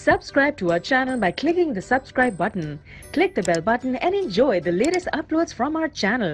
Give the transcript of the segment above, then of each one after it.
Subscribe to our channel by clicking the subscribe button. Click the bell button and enjoy the latest uploads from our channel.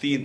3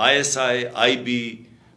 ISI, IB,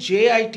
JIT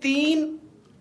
3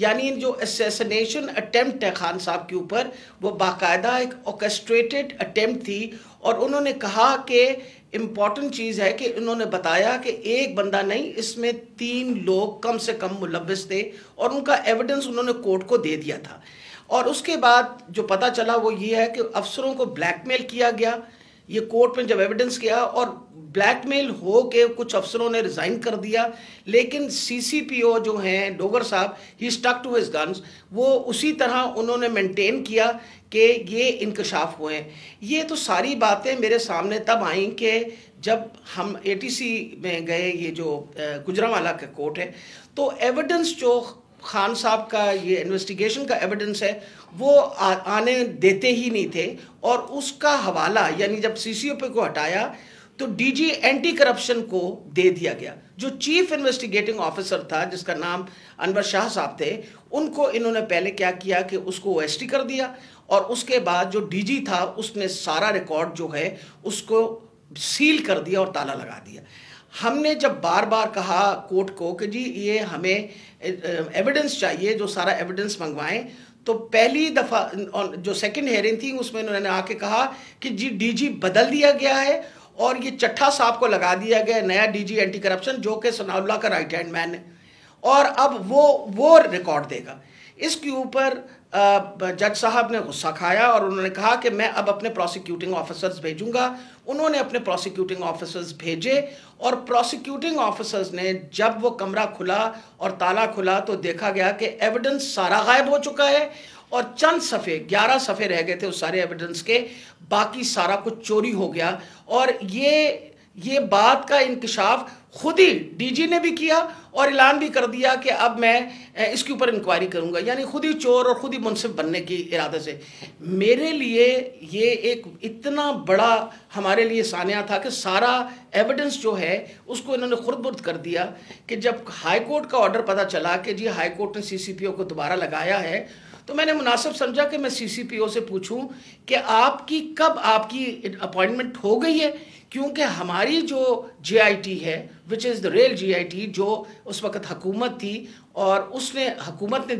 یعنی جو assassination attempt ہے خان صاحب کے اوپر وہ باقاعدہ ایک اوکیسٹریٹڈ اٹیمپٹ تھی، اور انہوں نے کہا کہ امپورٹنٹ چیز ہے کہ انہوں نے بتایا کہ ایک بندہ نہیں، اس میں 3 لوگ کم سے کم ملوث تھے، اور ان کا ایویڈنس انہوں نے کورٹ کو دے دیا تھا. اور اس کے بعد جو پتہ چلا وہ یہ ہے کہ افسروں کو بلیک میل کیا گیا. یہ کورٹ میں جب ایویڈنس کیا اور بلیک میل ہو کے کچھ افسروں نے ریزائن کر دیا، لیکن سی سی پی او جو ہیں ڈوگر صاحب، ہی اسٹک ٹو ہز گنز، وہ اسی طرح انہوں نے مینٹین کیا کہ یہ انکشاف ہوئے ہیں. یہ تو ساری باتیں میرے سامنے تب آئیں کہ جب ہم اے ٹی سی میں گئے، یہ جو گجرانوالہ کا کورٹ ہے، تو ایویڈنس جو خان صاحب کا یہ انویسٹیگیشن کا ایویڈنس ہے وہ آنے دیتے ہی نہیں تھے، اور اس کا حوالہ یعنی جب سی سی او پی کو ہٹایا تو ڈی جی اینٹی کرپشن کو دے دیا گیا. جو چیف انویسٹیگیٹنگ آفیسر تھا جس کا نام انور شاہ صاحب تھے، ان کو انہوں نے پہلے کیا کیا کہ اس کو او ایس ٹی کر دیا، اور اس کے بعد جو ڈی جی تھا اس نے سارا ریکارڈ جو ہے اس کو سیل کر دیا اور تالا لگا دیا. ہم نے جب بار بار کہا کورٹ کو کہ جی یہ ہمیں ایویڈنس چاہیے، جو سارا ایویڈنس منگوائیں، تو پہلی دفعہ جو سیکنڈ ہیئرنگ تھی اس میں انہوں نے آ کے کہا کہ جی ڈی جی بدل دیا گیا ہے، اور یہ چٹھا صاحب کو لگا دیا گیا نیا ڈی جی اینٹی کرپشن، جو کہ ثناء اللہ کا رائٹ ہینڈ مین ہے، اور اب وہ ریکارڈ دے گا. اس کے اوپر جج صاحب نے غصہ کھایا اور انہوں نے کہا کہ میں اب اپنے پروسیکیوٹنگ آفیسرز بھیجوں گا. انہوں نے اپنے پروسیکیوٹنگ آفیسرز بھیجے، اور پروسیکیوٹنگ آفیسرز نے جب وہ کمرہ کھلا اور تالا کھلا تو دیکھا گیا کہ ایویڈنس سارا غائب ہو چکا ہے، اور چند صفحے 11 صفحے رہ گئے تھے اس سارے ایویڈنس کے، باقی سارا کچھ چوری ہو گیا. اور یہ بات کا انکشاف خود ہی ڈی جی نے بھی کیا اور اعلان بھی کر دیا کہ اب میں اس کے اوپر انکوائری کروں گا، یعنی خود ہی چور اور خود ہی منصف بننے کی ارادے سے. میرے لیے یہ ایک اتنا بڑا ہمارے لیے سانحہ تھا کہ سارا ایویڈنس جو ہے اس کو انہوں نے خرد برد کر دیا. کہ جب ہائی کورٹ کا آرڈر پتہ چلا کہ جی ہائی کورٹ نے سی سی پی او کو دوبارہ لگایا ہے، تو میں نے مناسب سمجھا کہ میں سی سی پی او سے پوچھوں کہ کب آپ کی اپوائنٹمنٹ ہو گئی ہے، کیونکہ ہماری جو جے آئی ٹی ہے وچ از دا ریل جے آئی ٹی، جو اس وقت حکومت تھی اور حکومت نے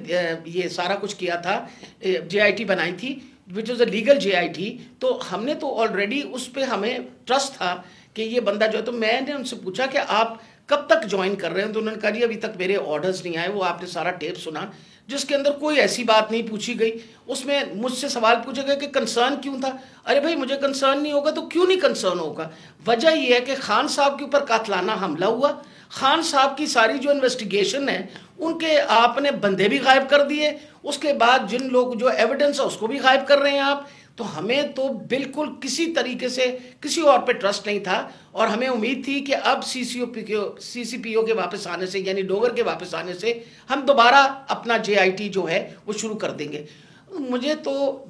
یہ سارا کچھ کیا تھا، جے آئی ٹی بنائی تھی وچ از a legal J I T, تو ہم نے تو آلریڈی اس پہ ہمیں ٹرسٹ تھا کہ یہ بندہ جو ہے. تو میں نے ان سے پوچھا کہ آپ کب تک جوائن کر رہے ہیں، تو انہوں نے کہا جی ابھی تک میرے آرڈرز نہیں آئے. وہ آپ نے سارا ٹیپ سنا جس کے اندر کوئی ایسی بات نہیں پوچھی گئی. اس میں مجھ سے سوال پوچھا گیا کہ کنسرن کیوں تھا. ارے بھائی مجھے کنسرن نہیں ہوگا تو کیوں نہیں کنسرن ہوگا؟ وجہ یہ ہے کہ خان صاحب کے اوپر قاتلانہ حملہ ہوا، خان صاحب کی ساری جو انویسٹیگیشن ہے ان کے آپ نے بندے بھی غائب کر دیے، اس کے بعد جن لوگ جو ایویڈنس ہے اس کو بھی غائب کر رہے ہیں آپ. تو ہمیں تو بالکل کسی طریقے سے کسی اور پہ ٹرسٹ نہیں تھا، اور ہمیں امید تھی کہ اب سی سی پی او کے واپس آنے سے، یعنی ڈوگر کے واپس آنے سے ہم دوبارہ اپنا جے آئی ٹی جو ہے وہ شروع کر دیں گے.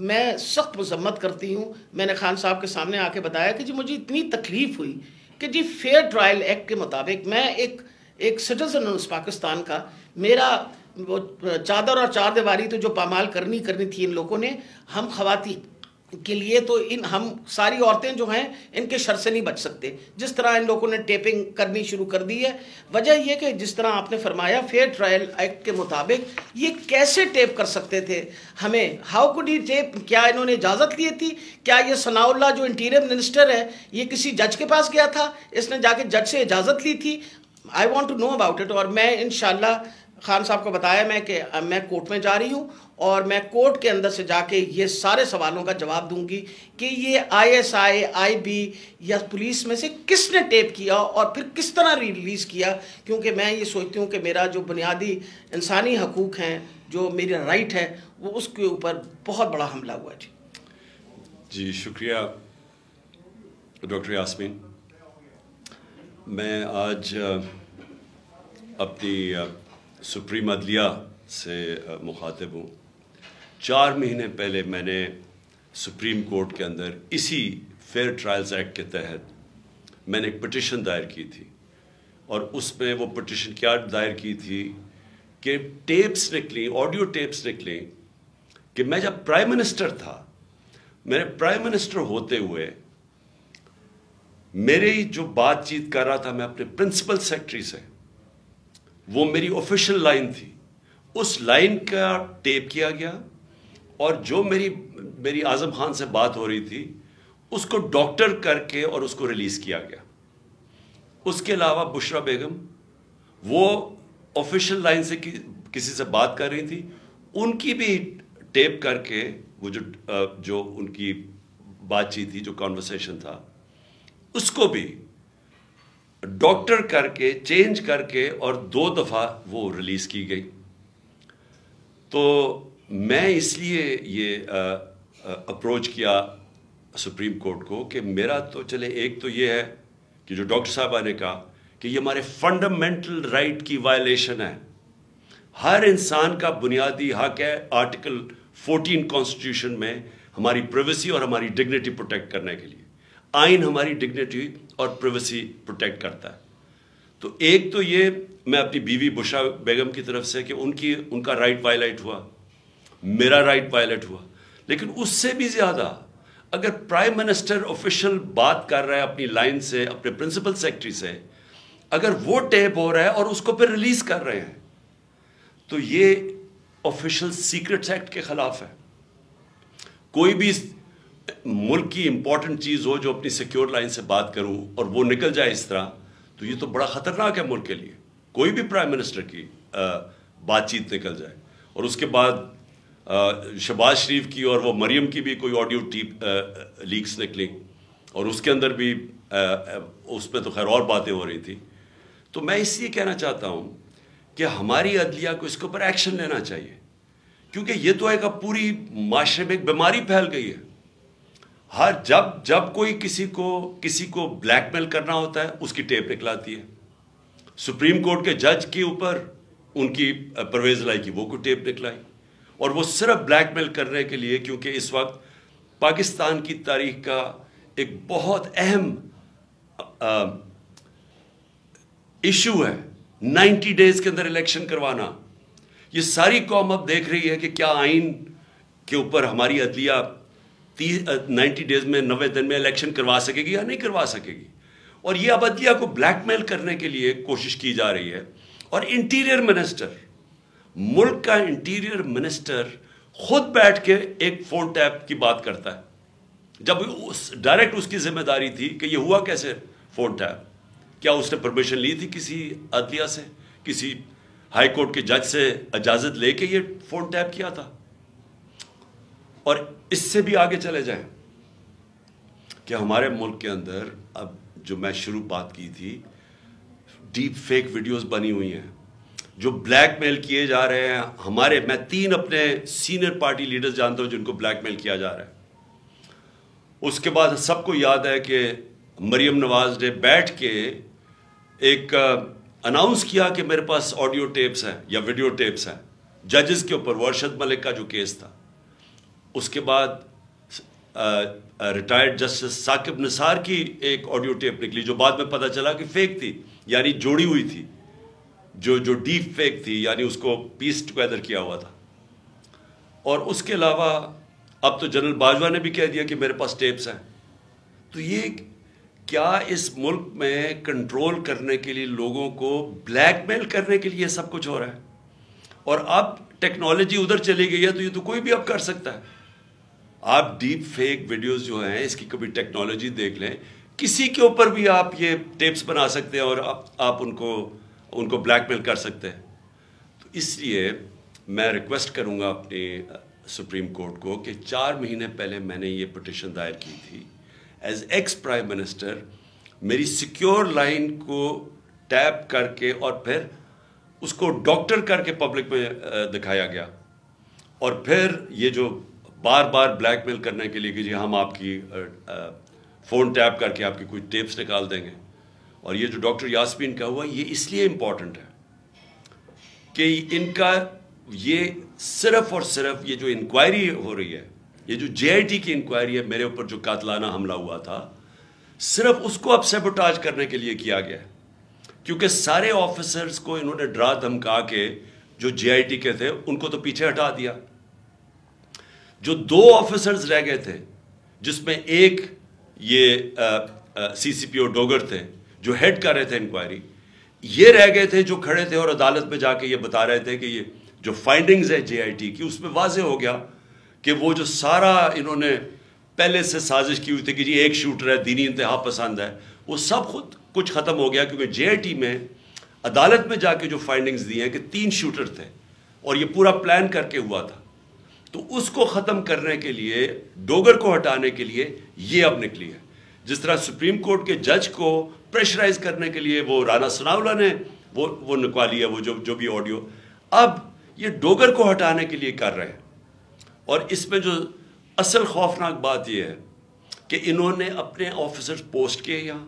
میں سخت مذمت کرتی ہوں. میں نے خان صاحب کے سامنے آ کے بتایا کہ جی مجھے اتنی تکلیف ہوئی کہ جی فیئر ٹرائل ایکٹ کے مطابق میں ایک سٹیزن ہوں اس پاکستان کا، میرا وہ چادر اور چار دیواری تو جو پامال کرنی تھی ان لوگوں نے، ہم خواتین کے لیے تو ہم ساری عورتیں جو ہیں ان کے شر سے نہیں بچ سکتے. جس طرح ان لوگوں نے ٹیپنگ کرنی شروع کر دی ہے، وجہ یہ کہ جس طرح آپ نے فرمایا فیئر ٹرائل ایکٹ کے مطابق یہ کیسے ٹیپ کر سکتے تھے ہمیں؟ How could he tape? کیا انہوں نے اجازت لی تھی؟ کیا یہ ثناء اللہ جو انٹیریئر منسٹر ہے یہ کسی جج کے پاس گیا تھا؟ اس نے جا کے جج سے اجازت لی تھی؟ I want to know about it. اور میں انشاءاللہ خان صاحب کو بتایا کہ میں کورٹ میں جا رہی ہوں، اور میں کورٹ کے اندر سے جا کے یہ سارے سوالوں کا جواب دوں گی کہ یہ آئی ایس آئی بی یا پولیس میں سے کس نے ٹیپ کیا اور پھر کس طرح ریلیز کیا. کیونکہ میں یہ سوچتی ہوں کہ میرا جو بنیادی انسانی حقوق ہیں، جو میری رائٹ ہے، وہ اس کے اوپر بہت بڑا حملہ ہوا. جی شکریہ ڈاکٹر یاسمین. میں آج اپنی سپریم عدلیہ سے مخاطب ہوں. 4 مہینے پہلے میں نے سپریم کورٹ کے اندر اسی فیئر ٹرائلز ایکٹ کے تحت میں نے ایک پٹیشن دائر کی تھی، اور اس میں وہ پٹیشن کیا دائر کی تھی کہ ٹیپس نکلیں، آڈیو ٹیپس نکلیں کہ میں جب پرائم منسٹر تھا، میں نے پرائم منسٹر ہوتے ہوئے میری جو بات چیت کر رہا تھا میں اپنے پرنسپل سیکرٹری سے، وہ میری آفیشیل لائن تھی، اس لائن کا ٹیپ کیا گیا اور جو میری اعظم خان سے بات ہو رہی تھی اس کو ڈاکٹر کر کے اور اس کو ریلیز کیا گیا. اس کے علاوہ بشرا بیگم وہ آفیشیل لائن سے کسی سے بات کر رہی تھی, ان کی بھی ٹیپ کر کے وہ جو ان کی بات چیت تھی, جو کانورسیشن تھا, اس کو بھی ڈاکٹر کر کے چینج کر کے اور 2 دفعہ وہ ریلیز کی گئی. تو میں اس لیے یہ اپروچ کیا سپریم کورٹ کو کہ میرا تو چلے ایک تو یہ ہے کہ جو ڈاکٹر صاحبہ نے کہا کہ یہ ہمارے فنڈامنٹل رائٹ کی وائلیشن ہے. ہر انسان کا بنیادی حق ہے آرٹیکل 14 کانسٹیٹیوشن میں ہماری پریویسی اور ہماری ڈگنیٹی پروٹیکٹ کرنے کے لیے. آئین ہماری ڈگنیٹی اور پریویسی پروٹیکٹ کرتا ہے. تو ایک تو یہ میں اپنی بیوی بشرا بیگم کی طرف سے کہ ان کا رائٹ وائلیٹ ہوا, میرا رائٹ وائلیٹ ہوا. لیکن اس سے بھی زیادہ اگر پرائم منسٹر آفیشیل بات کر رہا ہے اپنی لائن سے, اپنے پرنسپل سیکرٹری سے, اگر وہ ٹیپ ہو رہا ہے اور اس کو پھر ریلیز کر رہے ہیں تو یہ آفیشیل سیکرٹس ایکٹ کے خلاف ہے. کوئی بھی ملک کی امپورٹنٹ چیز ہو جو اپنی سیکیور لائن سے بات کروں اور وہ نکل جائے اس طرح, تو یہ تو بڑا خطرناک ہے ملک کے لیے. کوئی بھی پرائم منسٹر کی بات چیت نکل جائے. اور اس کے بعد شہباز شریف کی اور وہ مریم کی بھی کوئی آڈیو لیکس نکلی اور اس کے اندر بھی اس پہ تو خیر اور باتیں ہو رہی تھی. تو میں اس لیے کہنا چاہتا ہوں کہ ہماری عدلیہ کو اس کے اوپر ایکشن لینا چاہیے, کیونکہ یہ تو ایک پوری معاشرے میں ایک بیماری پھیل گئی ہے. جب کوئی کسی کو بلیک میل کرنا ہوتا ہے اس کی ٹیپ نکلاتی ہے. سپریم کورٹ کے جج کے اوپر ان کی پرویز لائی کی وہ کوئی ٹیپ نکلائی, اور وہ صرف بلیک میل کرنے کے لیے, کیونکہ اس وقت پاکستان کی تاریخ کا ایک بہت اہم ایشو ہے 90 ڈیز کے اندر الیکشن کروانا. یہ ساری قوم اب دیکھ رہی ہے کہ کیا آئین کے اوپر ہماری عدلیہ 90 ڈیز میں 90 دن میں الیکشن کروا سکے گی یا نہیں کروا سکے گی. اور یہ اب عدلیہ کو بلیک میل کرنے کے لیے کوشش کی جا رہی ہے. اور انٹیریئر منسٹر, ملک کا انٹیریئر منسٹر خود بیٹھ کے ایک فون ٹیپ کی بات کرتا ہے, جب ڈائریکٹ اس کی ذمہ داری تھی کہ یہ ہوا کیسے فون ٹیپ. کیا اس نے پرمیشن لی تھی کسی عدلیہ سے, کسی ہائی کورٹ کے جج سے اجازت لے کے یہ فون ٹیپ کیا تھا؟ اور اس سے بھی آگے چلے جائیں کہ ہمارے ملک کے اندر اب جو میں شروع بات کی تھی, ڈیپ فیک ویڈیوز بنی ہوئی ہیں جو بلیک میل کیے جا رہے ہیں. میں 3 اپنے سینئر پارٹی لیڈرز جانتا ہوں جن کو بلیک میل کیا جا رہا ہے. اس کے بعد سب کو یاد ہے کہ مریم نواز نے بیٹھ کے ایک اناؤنس کیا کہ میرے پاس آڈیو ٹیپس ہیں یا ویڈیو ٹیپس ہیں ججز کے اوپر, ارشد ملک کا جو کیس تھا. اس کے بعد ریٹائرڈ جسٹس ثاقب نثار کی ایک آڈیو ٹیپ نکلی جو بعد میں پتہ چلا کہ فیک تھی, یعنی جوڑی ہوئی تھی, جو ڈیپ فیک تھی, یعنی اس کو پیس ٹوگیدر کیا ہوا تھا. اور اس کے علاوہ اب تو جنرل باجوہ نے بھی کہہ دیا کہ میرے پاس ٹیپس ہیں. تو یہ کیا اس ملک میں کنٹرول کرنے کے لیے, لوگوں کو بلیک میل کرنے کے لیے یہ سب کچھ ہو رہا ہے؟ اور اب ٹیکنالوجی ادھر چلی گئی ہے تو یہ تو کوئی بھی اب کر سکتا ہے. آپ ڈیپ فیک ویڈیوز جو ہیں اس کی کبھی ٹیکنالوجی دیکھ لیں, کسی کے اوپر بھی آپ یہ ٹیپس بنا سکتے ہیں اور آپ ان کو بلیک میل کر سکتے ہیں. تو اس لیے میں ریکویسٹ کروں گا اپنی سپریم کورٹ کو کہ 4 مہینے پہلے میں نے یہ پٹیشن دائر کی تھی. ایز ایکس پرائم منسٹر میری سیکیور لائن کو ٹیپ کر کے اور پھر اس کو ڈاکٹر کر کے پبلک میں دکھایا گیا, اور پھر یہ جو بار بار بلیک میل کرنے کے لیے کہ جی ہم آپ کی فون ٹیپ کر کے آپ کی کوئی ٹیپس نکال دیں گے. اور یہ جو ڈاکٹر یاسمین کا ہوا یہ اس لیے امپورٹنٹ ہے کہ ان کا یہ صرف اور صرف یہ جو انکوائری ہو رہی ہے, یہ جو جے آئی ٹی کی انکوائری ہے میرے اوپر جو قاتلانہ حملہ ہوا تھا, صرف اس کو اب سیبوٹاج کرنے کے لیے کیا گیا ہے. کیونکہ سارے آفیسرز کو انہوں نے ڈرا دھمکا کے جو جے آئی ٹی کے تھے ان کو تو پیچھے ہٹا دیا. جو 2 آفیسرز رہ گئے تھے جس میں ایک یہ سی سی پی او ڈوگر تھے جو ہیڈ کر رہے تھے انکوائری, یہ رہ گئے تھے جو کھڑے تھے اور عدالت میں جا کے یہ بتا رہے تھے کہ یہ جو فائنڈنگز ہے جے آئی ٹی کی، اس میں واضح ہو گیا کہ وہ جو سارا انہوں نے پہلے سے سازش کی ہوئی تھی کہ جی ایک شوٹر ہے، دینی انتہا پسند ہے، وہ سب خود کچھ ختم ہو گیا، کیونکہ جے آئی ٹی میں عدالت میں جا کے جو فائنڈنگز دی ہیں کہ 3 شوٹر تھے اور یہ پورا پلان کر کے ہوا تھا. تو اس کو ختم کرنے کے لیے، ڈوگر کو ہٹانے کے لیے یہ اب نکلی ہے. جس طرح سپریم کورٹ کے جج کو پریشرائز کرنے کے لیے وہ رانا ثناءاللہ نے وہ نکوالی ہے، وہ جو بھی آڈیو، اب یہ ڈوگر کو ہٹانے کے لیے کر رہے ہیں. اور اس میں جو اصل خوفناک بات یہ ہے کہ انہوں نے اپنے آفیسرز پوسٹ کیے یہاں،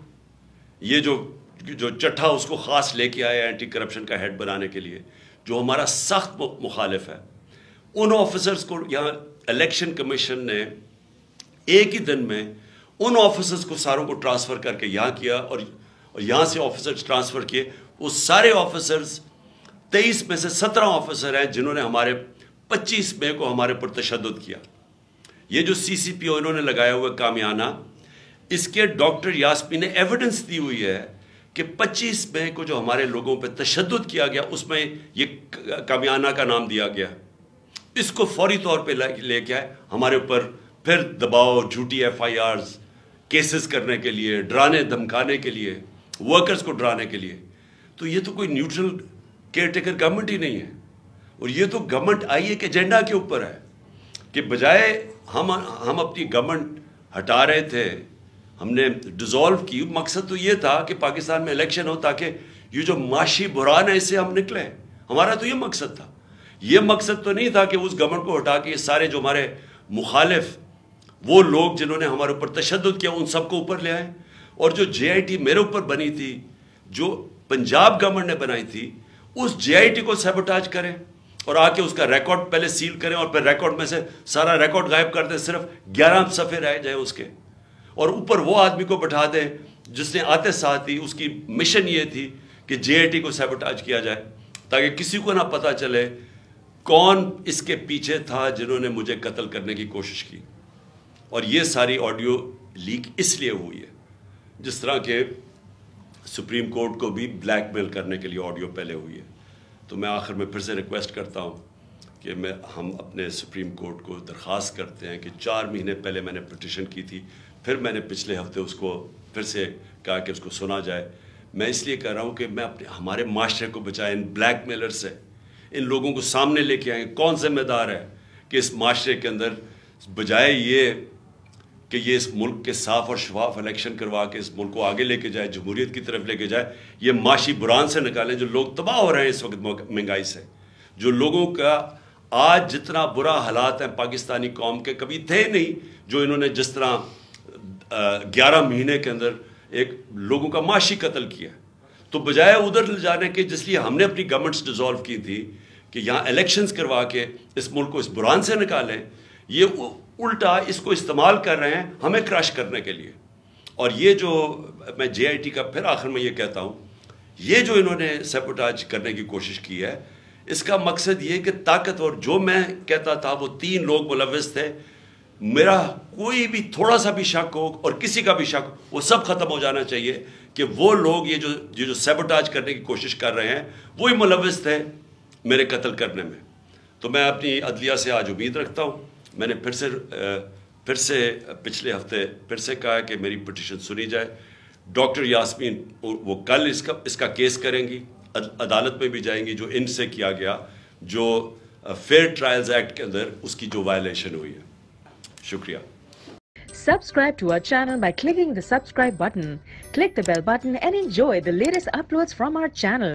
یہ جو چٹھا اس کو خاص لے کے آیا اینٹی کرپشن کا ہیڈ بنانے کے لیے، جو ہمارا سخت مخالف ہے، ان آفیسرز کو یہاں الیکشن کمیشن نے ایک ہی دن میں ان آفیسرز کو ساروں کو ٹرانسفر کر کے یہاں کیا، اور یہاں سے آفیسرز ٹرانسفر کیے. وہ سارے آفیسرز 23 میں سے 17 آفیسر ہیں جنہوں نے ہمارے 25 مئی کو ہمارے پر تشدد کیا. یہ جو سی سی پی او انہوں نے لگایا ہوا کامیانہ، اس کے ڈاکٹر یاسمین نے ایویڈنس دی ہوئی ہے کہ 25 مئی کو جو ہمارے لوگوں پہ تشدد کیا گیا اس میں یہ کامیانہ کا نام دیا گیا. اس کو فوری طور پہ لے کے آئے ہمارے اوپر پھر دباؤ، جھوٹی ایف آئی آرز، کیسز کرنے کے لیے، ڈرانے دھمکانے کے لیے، ورکرز کو ڈرانے کے لیے. تو یہ تو کوئی نیوٹرل کیئر ٹیکر گورنمنٹ ہی نہیں ہے. اور یہ تو گورنمنٹ آئی ایک ایجنڈا کے اوپر ہے کہ بجائے ہم اپنی گورنمنٹ ہٹا رہے تھے، ہم نے ڈیزالو کی. مقصد تو یہ تھا کہ پاکستان میں الیکشن ہو تاکہ یہ جو معاشی بحران ہے اس سے ہم نکلیں. ہمارا تو یہ مقصد تھا. یہ مقصد تو نہیں تھا کہ اس گورنمنٹ کو ہٹا کے یہ سارے جو ہمارے مخالف وہ لوگ جنہوں نے ہمارے اوپر تشدد کیا ان سب کو اوپر لے آئے. اور جو جے آئی ٹی میرے اوپر بنی تھی، جو پنجاب گورنمنٹ نے بنائی تھی، اس جے آئی ٹی کو سیبوٹاج کریں اور آ کے اس کا ریکارڈ پہلے سیل کریں اور پھر ریکارڈ میں سے سارا ریکارڈ غائب کر دیں، صرف 11 صفحے رہ جائیں اس کے، اور اوپر وہ آدمی کو بٹھا دیں جس نے آتے ساتھ ہی اس کی مشن یہ تھی کہ جے آئی ٹی کو سیبوٹاج کیا جائے تاکہ کسی کو نہ پتہ چلے کون اس کے پیچھے تھا جنہوں نے مجھے قتل کرنے کی کوشش کی. اور یہ ساری آڈیو لیک اس لیے ہوئی ہے، جس طرح کہ سپریم کورٹ کو بھی بلیک میل کرنے کے لیے آڈیو پہلے ہوئی ہے. تو میں آخر میں پھر سے ریکویسٹ کرتا ہوں کہ ہم اپنے سپریم کورٹ کو درخواست کرتے ہیں کہ 4 مہینے پہلے میں نے پٹیشن کی تھی، پھر میں نے پچھلے ہفتے اس کو پھر سے کہا کہ اس کو سنا جائے. میں اس لیے کہہ رہا ہوں کہ میں ہمارے معاشرے کو بچائیں ان بلیک میلر سے. ان لوگوں کو سامنے لے کے آئیں. کون ذمہ دار ہے کہ اس معاشرے کے اندر بجائے یہ کہ یہ اس ملک کے صاف اور شفاف الیکشن کروا کے اس ملک کو آگے لے کے جائے، جمہوریت کی طرف لے کے جائے، یہ معاشی بحران سے نکالیں. جو لوگ تباہ ہو رہے ہیں اس وقت مہنگائی سے، جو لوگوں کا آج جتنا برا حالات ہیں پاکستانی قوم کے کبھی تھے نہیں، جو انہوں نے جس طرح 11 مہینے کے اندر ایک لوگوں کا معاشی قتل کیا. تو بجائے ادھر لے جانے کے جس لیے ہم نے اپنی گورنمنٹس ڈیزالو کی تھی کہ یہاں الیکشنز کروا کے اس ملک کو اس بحران سے نکالیں، یہ الٹا اس کو استعمال کر رہے ہیں ہمیں کراش کرنے کے لیے. اور یہ جو میں جے آئی ٹی کا پھر آخر میں یہ کہتا ہوں، یہ جو انہوں نے سیبوٹاج کرنے کی کوشش کی ہے، اس کا مقصد یہ کہ طاقتور، جو میں کہتا تھا وہ 3 لوگ ملوث تھے، میرا کوئی بھی تھوڑا سا بھی شک ہو اور کسی کا بھی شک ہو، وہ سب ختم ہو جانا چاہیے کہ وہ لوگ یہ جو سیبوٹاج کرنے کی کوشش کر رہے ہیں وہی ملوث تھے میرے قتل کرنے میں. تو میں اپنی عدلیہ سے آج امید رکھتا ہوں. میں نے پھر سے پچھلے ہفتے پھر سے کہا کہ میری پٹیشن سنی جائے. ڈاکٹر یاسمین وہ کل اس کا کیس کریں گی، عدالت میں بھی جائیں گی جو ان سے کیا گیا، جو فیئر ٹرائلز ایکٹ کے اندر اس کی جو وائلیشن ہوئی ہے. شکریہ. Subscribe to our channel by clicking the subscribe button. Click the bell button and enjoy the latest uploads from our channel.